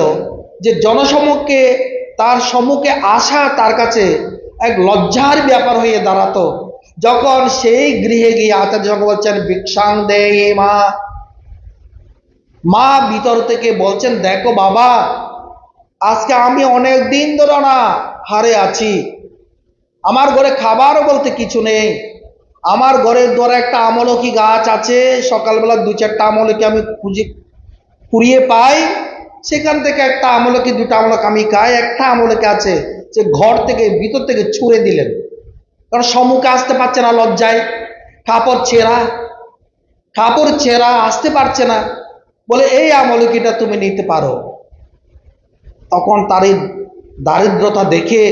Speaker 1: যে জনসমক্ষে তার সম্মুখে আসা তার কাছে এক লজ্জার ব্যাপার হয়ে দাঁড়াতো। যখন সেই গৃহে গিয়ে আচার্য বলছেন ভিক্ষাং দেয় মা, মা ভিতর থেকে বলছেন দেখো বাবা, আজকে আমি অনেক দিন ধরে না হারে আছি, আমার ঘরে খাবারও বলতে কিছু নেই। আমার ঘরের ধরে একটা আমলকি গাছ আছে, সকালবেলা 2-4টা আমলকি আমি কুড়িয়ে পাই, সেখান থেকে একটা আমলকি 2টা আমলক আমি খাই। একটা আমলকি আছে যে ঘর থেকে ভিতর থেকে ছুঁড়ে দিলেন, কারণ সম্মুখে আসতে পারছে না লজ্জায়, কাপড় ছেঁড়া আসতে পারছে না, বলে এই আমলকিটা তুমি নিতে পারো। তখন তার এই দারিদ্রতা দেখে,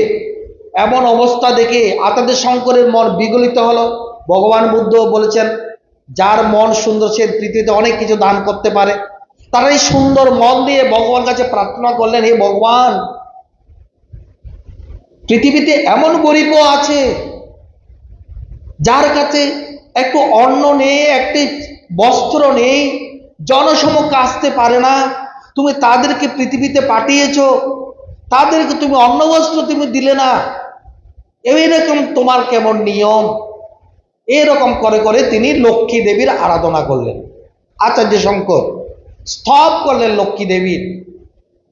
Speaker 1: এমন অবস্থা দেখে আচার্য শঙ্করের মন বিগলিত হলো। ভগবান বুদ্ধ বলেছেন যার মন সুন্দর সে পৃথিবীতে অনেক কিছু দান করতে পারে। তারা এই সুন্দর মন দিয়ে ভগবান কাছে প্রার্থনা করলেন, হে ভগবান, পৃথিবীতে এমন গরিবও আছে যার কাছে একটু অন্ন নেই, একটি বস্ত্র নেই, জনসমক্ষে আসতে পারে না, তুমি তাদেরকে পৃথিবীতে পাঠিয়েছ, তাদেরকে তুমি অন্ন বস্ত্র তুমি দিলে না, এইরকম তোমার কেমন নিয়ম? এরকম করে করে তিনি লক্ষ্মী দেবীর আরাধনা করলেন। আচার্য শঙ্কর স্তব করলেন লক্ষ্মী দেবীর।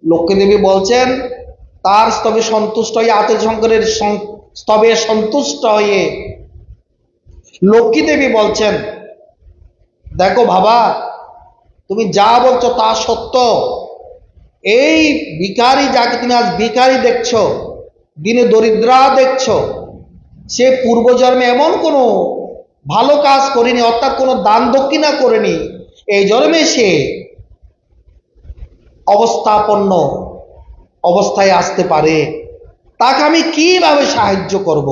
Speaker 1: লক্ষ্মী দেবী বলছেন তার স্তবে সন্তুষ্ট হয়ে, আচার্য শঙ্করের স্তবে সন্তুষ্ট হয়ে লক্ষ্মী দেবী বলছেন দেখো বাবা, তুমি যা বলছো তা সত্য। এই ভিখারি, যাকে তুমি আজ ভিখারি দেখছো, দিনে দরিদ্রা দেখছো, সে পূর্বজন্মে এমন কোনো ভালো কাজ করেনি, অর্থাৎ কোনো দান দক্ষিণা করেনি, এই জন্মে সে অবস্থাপন্ন অবস্থায় আসতে পারে, তাকে আমি কিভাবে সাহায্য করব?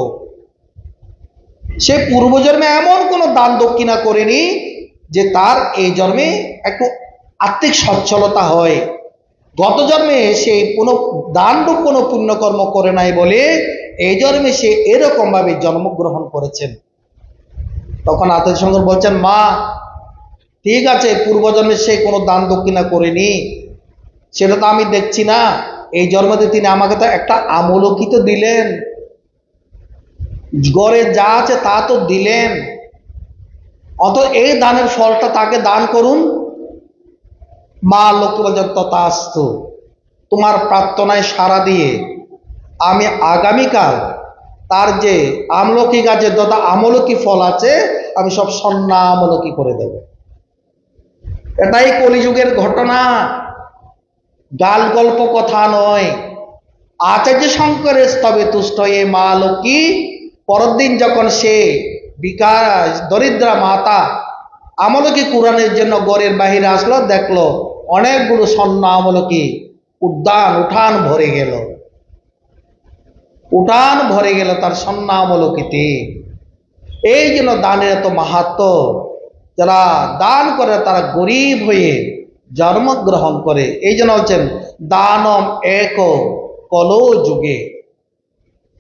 Speaker 1: সে পূর্বজন্মে এমন কোনো দান দক্ষিণা করেনি যে তার এই জন্মে একটু আর্থিক সচ্ছলতা হয়। গত জন্মে সে কোনো দানরূপ কোনো পুণ্যকর্ম করে নাই বলে এই জন্মে সে এরকম ভাবে জন্মগ্রহণ করেছেন। তখন আচার্য শঙ্কর বলছেন মা, ঠিক আছে, পূর্বজন্মে সে কোনো দান দক্ষিণা করেনি, সেটা তো আমি দেখছি না, এই জন্মতে তিনি আমাকে তো একটা আমলকি তো দিলেন, গড়ে যা আছে তা তো দিলেন, অত এই দানের ফলটা তাকে দান করুন। মা লক্ষ্মী বলছেন তথাস্তু, তোমার প্রার্থনায় সাড়া দিয়ে আমি আগামীকাল তার যে আমলকি গাছে যত আমলকি ফল আছে আমি সব সন্না আমলকি করে দেব। এটাই কলিযুগের ঘটনা, গাল গল্প কথা নয়। আচার্য শঙ্করের স্তবে তুষ্ট হয়ে মা লক্ষ্মী পরের দিন যখন সে দরিদ্রা মাতা আমলকি কুড়ানোর জন্য গড়ের বাহিরে আসলো, দেখলো অনেকগুলো স্বর্ণ আমলকি উঠান ভরে গেল, তার স্বর্ণ আমলকিতে। এই জন্য দানের এত মাহাত্ম্য। যারা দান করে তারা গরিব হয়ে জন্মগ্রহণ করে। এই জন্য হচ্ছেন দানম এক কলো যুগে।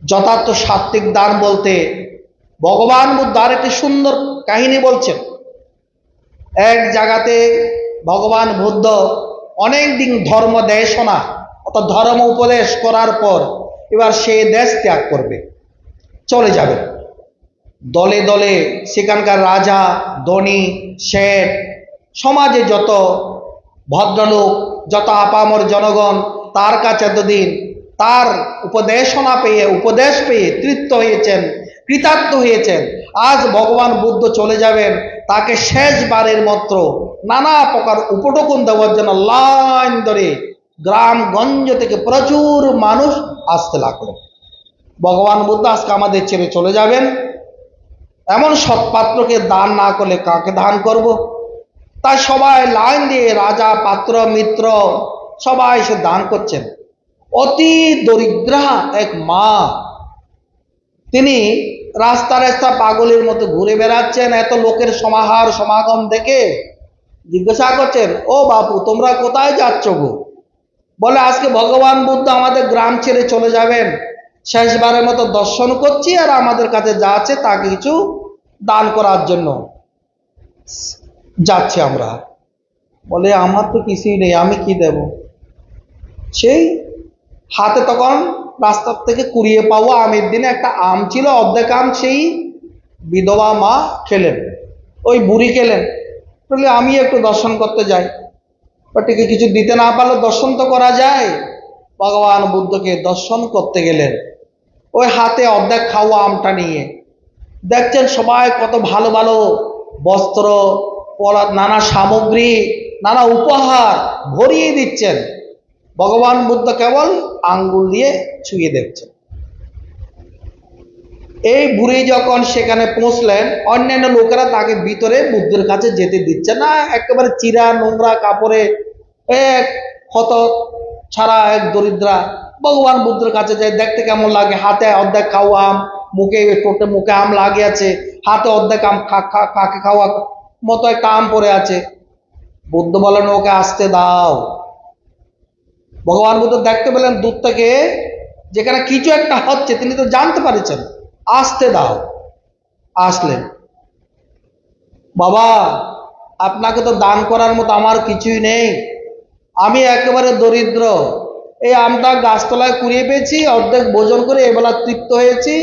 Speaker 1: যথার্থ সাত্বিক দান বলতে ভগবান বুদ্ধ আরেকটি সুন্দর কাহিনী বলছেন। এক জায়গাতে ভগবান বুদ্ধ অনেক দিন ধর্ম দেশনা অর্থাৎ ধর্ম উপদেশ করার পর এবার সে দেশ ত্যাগ করবে, চলে যাবে। দলে দলে সেখানকার রাজা, ধনী, শেঠ, সমাজে যত ভদ্রলোক, যত আপামর জনগণ তার কাছে এতদিন তার উপদেশ পেয়ে তৃপ্ত হয়েছেন, কৃতার্থ হয়েছেন। আজ ভগবান বুদ্ধ চলে যাবেন, তাকে শেষবারের মতো নানা প্রকার উপটোকন দেওয়ার জন্য লাইন ধরে গ্রামগঞ্জ থেকে প্রচুর মানুষ আসতে লাগলো। ভগবান বুদ্ধ আজকে আমাদের ছেড়ে চলে যাবেন, এমন সৎপাত্রকে দান না করলে কাকে দান করব? তাই সবাই লাইন দিয়ে রাজা, পাত্র, মিত্র সবাই এসে দান করছেন। অতি দরিদ্রা এক মা, তিনি রাস্তা রাস্তা পাগলের মতো ঘুরে বেড়াচ্ছেন। এত লোকের সমাগম দেখে জিজ্ঞাসা করছেন, ও বাপু, তোমরা কোথায় যাচ্ছ গো? বলে, আজকে ভগবান বুদ্ধ আমাদের গ্রাম ছেড়ে চলে যাবেন, শেষবারের মতো দর্শন করছি, আর আমাদের কাছে যা আছে তা কিছু দান করার জন্য যাচ্ছি আমরা। বলে, আমার তো কিছুই নেই, আমি কি দেব? সেই হাতে তখন রাস্তার থেকে কুড়িয়ে পাওয়া আমের দিনে একটা আম ছিল, অর্ধেক আম সেই বিধবা মা খেলেন, ওই বুড়ি খেলেন। বলে, আমি একটু দর্শন করতে যাই। ওটিকে কিছু দিতে না পারলে দর্শন তো করা যায়। ভগবান বুদ্ধকে দর্শন করতে গেলেন ওই হাতে অর্ধেক খাওয়া আমটা নিয়ে। দেখছেন সবাই কত ভালো ভালো বস্ত্র, পরার নানা সামগ্রী, নানা উপহার ভরিয়ে দিচ্ছেন। ভগবান বুদ্ধ কেবল আঙ্গুল দিয়ে ছুঁয়ে দেখছেন। এই বুড়ি যখন সেখানে পৌঁছলেন, অন্যান্য লোকেরা তাকে ভিতরে বুদ্ধের কাছে যেতে দিচ্ছে না। একেবারে চিরা নোংরা কাপড়ে এক ক্ষত ছাড়া এক দরিদ্রা ভগবান বুদ্ধের কাছে যায়। দেখতে কেমন লাগে? হাতে অর্ধেক খাওয়া আম, মুখে টোটে মুখে আম লাগিয়ে আছে, হাতে অর্ধেক আম কাকে খাওয়া মতো একটা আম পড়ে আছে। বুদ্ধ বলেন, ওকে আসতে দাও। ভগবান বুদ্ধ দেখতে পেলেন দূর থেকে যেখানে কিছু একটা হচ্ছে, তিনি তো জানতে পারছেন, আসতে দাও। আসলেন। বাবা, আপনাকে তো দান করার মতো আমার কিছুই নেই, আমি একেবারে দরিদ্র। এই আমটা গাছতলায় কুড়িয়ে পেয়েছি, অর্ধেক ভোজন করে এবেলা তৃপ্ত হয়েছি,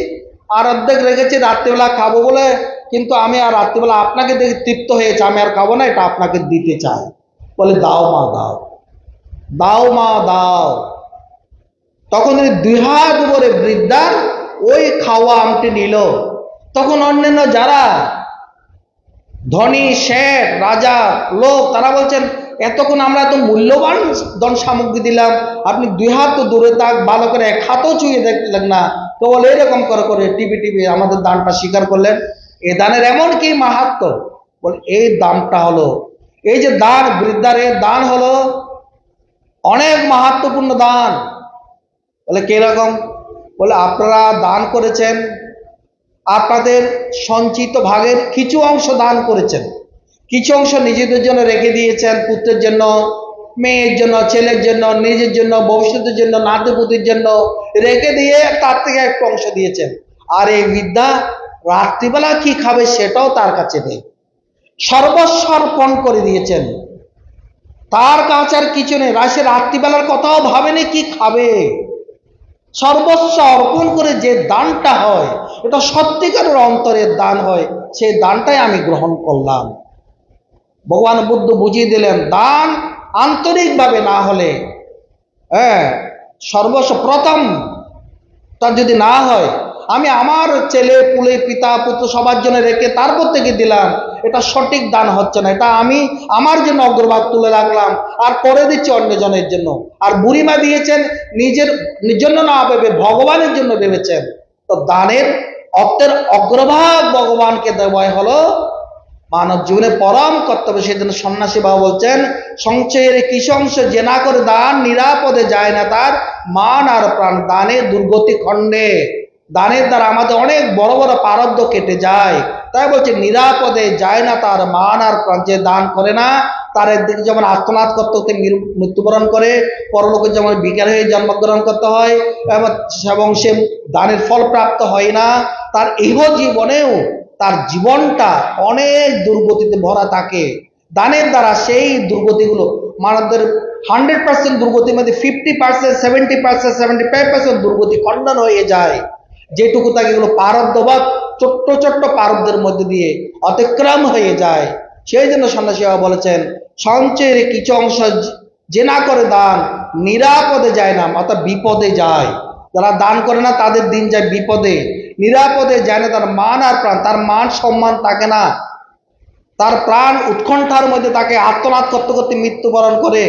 Speaker 1: আর অর্ধেক রেখেছি রাত্রিবেলা খাবো বলে। কিন্তু আমি আর রাত্রিবেলা আপনাকে দেখে তৃপ্ত হয়েছে, আমি আর খাবো না, এটা আপনাকে দিতে চাই। বলে, দাও মা দাও, দাও মা দাও। তখন তিনি দুই হাত উপরে বৃদ্ধা ওই খাওয়া আমটি নিল। তখন অন্যান্য যারা ধনী, শেঠ, রাজা লোক, তারা বলছেন, এতক্ষণ আমরা এত মূল্যবান ধন সামগ্রী দিলাম, আপনি দুই হাত তো দূরে থাক, ভালো করে এক হাতও চুয়ে দেখলেন না, তো বলে এরকম করে করে টিপি আমাদের দানটা স্বীকার করলেন। এ দানের এমন কি মাহাত্ম? বলে, এই দানটা হলো, এই যে দান, বৃদ্ধার এর দান হলো অনেক মাহাত্মপূর্ণ দান। বলে, কিরকম? বলে, আপনারা দান করেছেন, আপনাদের সঞ্চিত ভাগের কিছু অংশ দান করেছেন, কিছু অংশ নিজেদের জন্য রেখে দিয়েছেন, পুত্রের জন্য, মেয়ের জন্য, ছেলের জন্য, নিজের জন্য, ভবিষ্যতের জন্য, নাতিপুতির জন্য রেখে দিয়ে তার থেকে একটু অংশ দিয়েছেন। আর এই বিদ্যা রাত্রিবেলা কি খাবে সেটাও তার কাছে নেই, সর্বস্ব অর্পণ করে দিয়েছেন। তার কাছে আর কিছু নেই, রাত্রিবেলার কথাও ভাবেনি কি খাবে। সর্বস্ব অর্পণ করে যে দানটা হয়, এটা সত্যিকারের অন্তরের দান হয়, সেই দানটাই আমি গ্রহণ করলাম। ভগবান বুদ্ধ বুঝিয়ে দিলেন, দান আন্তরিকভাবে না হলে, সর্বস্ব প্রথম তার যদি না হয়, আমি আমার ছেলে পুলে, পিতা পুত্র সবার জন্য রেখে তারপর থেকে দিলাম, এটা সঠিক দান হচ্ছে না। এটা আমি আমার জন্য অগ্রভাগ তুলে রাখলাম আর পরে দিচ্ছি অন্যজনের জন্য। আর বুড়িমা দিয়েছেন নিজের জন্য না ভেবে ভগবানের জন্য ভেবেছেন। তো দানের অর্থের অগ্রভাগ ভগবানকে দেওয়াই হলো মানব জীবনে পরম কর্তব্য। সেই জন্য সন্ন্যাসী বাবা বলছেন, সংশয়ের কিছু অংশ যে না করে দান, নিরাপদে যায় না তার মান আর প্রাণ। দানের দুর্গতি খণ্ডে, দানের দ্বারা আমাদের অনেক বড় বড় পারদ্ধ কেটে যায়। তাই বলছে, নিরাপদে যায় না তার মান আর প্রাণ। যে দান করে না, তার একদিকে যেমন আত্মনাদ করতে করতে মৃত্যুবরণ করে, পরলোকে যেমন বিকার হয়ে জন্মগ্রহণ করতে হয়, এবং সে দানের ফল প্রাপ্ত হয় না। তার ইহ জীবনেও তার জীবনটা অনেক দুর্গতিতে ভরা থাকে। দানের দ্বারা সেই দুর্গতিগুলো, মানবদের 100% দুর্গতির মধ্যে 50%, 70%, 75% দুর্গতি খণ্ডন হয়ে যায়। যেটুকু থাকে এগুলো পারব্ধ বা ছোট্ট ছোট্ট পারব্ধের মধ্যে দিয়ে অতিক্রম হয়ে যায়। সেই জন্য সন্ন্যাসী বাবা বলেছেন, সঞ্চয়ের কিছু অংশ যে না করে দান, নিরাপদে যায় না, অর্থাৎ বিপদে যায়। যারা দান করে না তাদের দিন যায় বিপদে। নিরাপদে যায় না তার মান আর প্রাণ, তার মান সম্মান থাকে না, তার প্রাণ উৎকণ্ঠার মধ্যে তাকে আত্মনাদ করতে করতে মৃত্যুবরণ করে।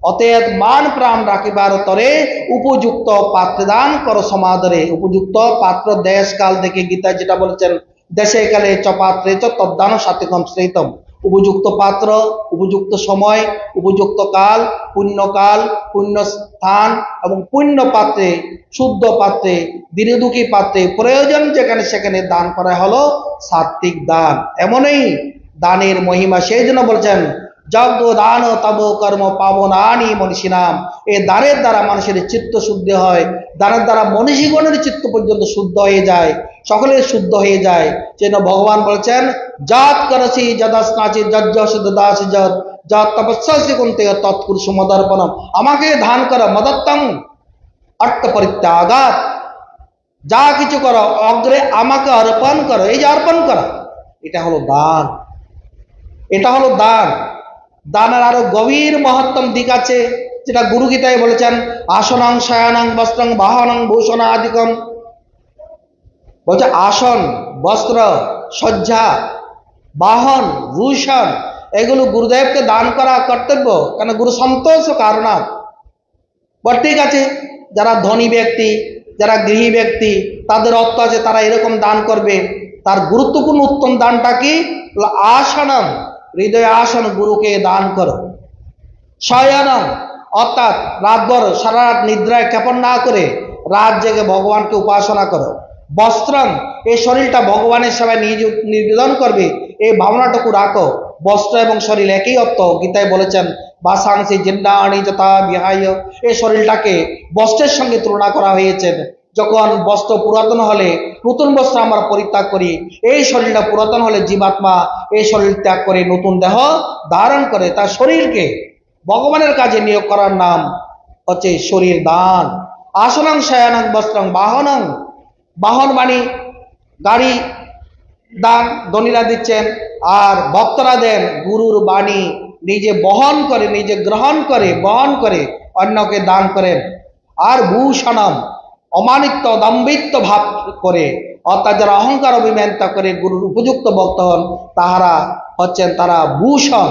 Speaker 1: অতএব মান প্রাণ রাখিবার তরে উপযুক্ত পাত্রে দান করো সমাদরে। উপযুক্ত পাত্র দেশ কাল দেখে গীতা যেটা বলেছেন, দেশে কালে চ পাত্রে চ তদ্দান সাত্বিকম শ্রেতম। উপযুক্ত পাত্র, উপযুক্ত সময়, উপযুক্ত কাল, পুণ্যকাল, পুণ্য স্থান এবং পুণ্য পাত্রে, শুদ্ধ পাত্রে, দীর্ঘদুঃখী পাত্রে, প্রয়োজন যেখানে সেখানে দান করা হলো সাত্বিক দান। এমনই দানের মহিমা, সেই জন্য বলছেন যজ্ঞ দান তব কর্ম পাবনানি মনীষী নাম। এই দানের দ্বারা মানুষের চিত্ত শুদ্ধি হয়, দানের দ্বারা মনীষীগণের চিত্ত পর্যন্ত শুদ্ধ হয়ে যায়, সকলের শুদ্ধ হয়ে যায়। যেন ভগবান বলছেন জাত করছি যদাস্নাচি যজ্ঞ দাসি যত যত তপস্যাসি কুন্তে তৎপুরুষ মদর্পণম। আমাকে ধান করো, মদত্তম অর্থ পরিত্যাগাত, যা কিছু করো অগ্রে আমাকে অর্পণ করো। এই যে অর্পণ করা, এটা হলো দান, এটা হলো দান। দানের আরো গভীর মহত্তম দিক আছে, যেটা গুরু গীতায় বলেছেন আসনং শয়নং বস্ত্রং বাহনং ভূষণ আদিকম। বলছে আসন, বস্ত্র, শয্যা, বাহন, ভূষণ, এগুলো গুরুদেবকে দান করা কর্তব্য, কেন গুরু সন্তোষ কারণাৎ। ঠিক আছে, যারা ধনী ব্যক্তি, যারা গৃহী ব্যক্তি, তাদের অর্থ আছে, তারা এরকম দান করবে। তার গুরুত্বপূর্ণ উত্তম দানটা কি? আসনম, হৃদয় আসন গুরুকে দান করো। শয়নম, অর্থাৎ রাতভর সারা রাত নিদ্রায় ক্ষেপণ না করে রাত জেগে ভগবানকে উপাসনা করো। বস্ত্রম, এই শরীরটা ভগবানের সেবায় নিবেদন করবে, এই ভাবনাটুকু রাখো। বস্ত্র এবং শরীর একই অর্থ, গীতায় বলেছেন বাসাংসি জিন্দানি যথা বিহায়। এই শরীরটাকে বস্ত্রের সঙ্গে তুলনা করা হয়েছে। যখন বস্ত্র পুরাতন হলে নতুন বস্ত্র আমরা পরিত্যাগ করি, এই শরীরটা পুরাতন হলে জীবাত্মা এই শরীর ত্যাগ করে নতুন দেহ ধারণ করে। তার শরীরকে ভগবানের কাজে নিয়োগ করার নাম হচ্ছে শরীর দান। আসনং শয়নং বস্ত্রং বাহনং, বাহন মানে গাড়ি দান ধনীরা দিচ্ছেন, আর ভক্তরা দেন গুরুর বাণী নিজে বহন করে, নিজে গ্রহণ করে, বহন করে অন্যকে দান করেন। আর ভূষণম, অমানিত্য দম্ভিত্ব ভাব করে, অর্থাৎ যারা অহংকার অভিমানিত করে গুরুর উপযুক্ত ভক্ত হন, তাহারা হচ্ছেন তারা ভূষণ।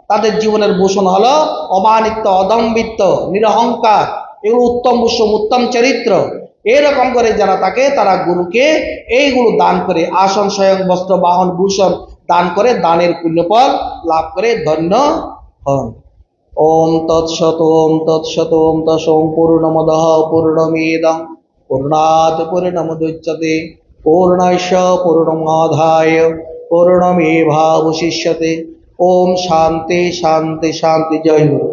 Speaker 1: তাদের জীবনের ভূষণ হলো অমানিত্য, অদম্ভিত্ব, নিরহংকার, এগুলো উত্তম ভূষণ, উত্তম চরিত্র। এরকম করে যারা থাকে তারা গুরুকে এইগুলো দান করে, আসন, স্বয়ং, বস্ত্র, বাহন, ভূষণ দান করে দানের পুণ্যফল লাভ করে ধন্য হন। ওম তৎসৎ, ওম তৎসৎ, ওম তৎসৎ। পূর্ণমদঃ পূর্ণমিদং পূর্ণাৎ পূর্ণমুদচ্যতে পূর্ণস্য পূর্ণমাদায় পূর্ণমেবাবশিষ্যতে। ওম শান্তি শান্তি শান্তি। জয় গুরু।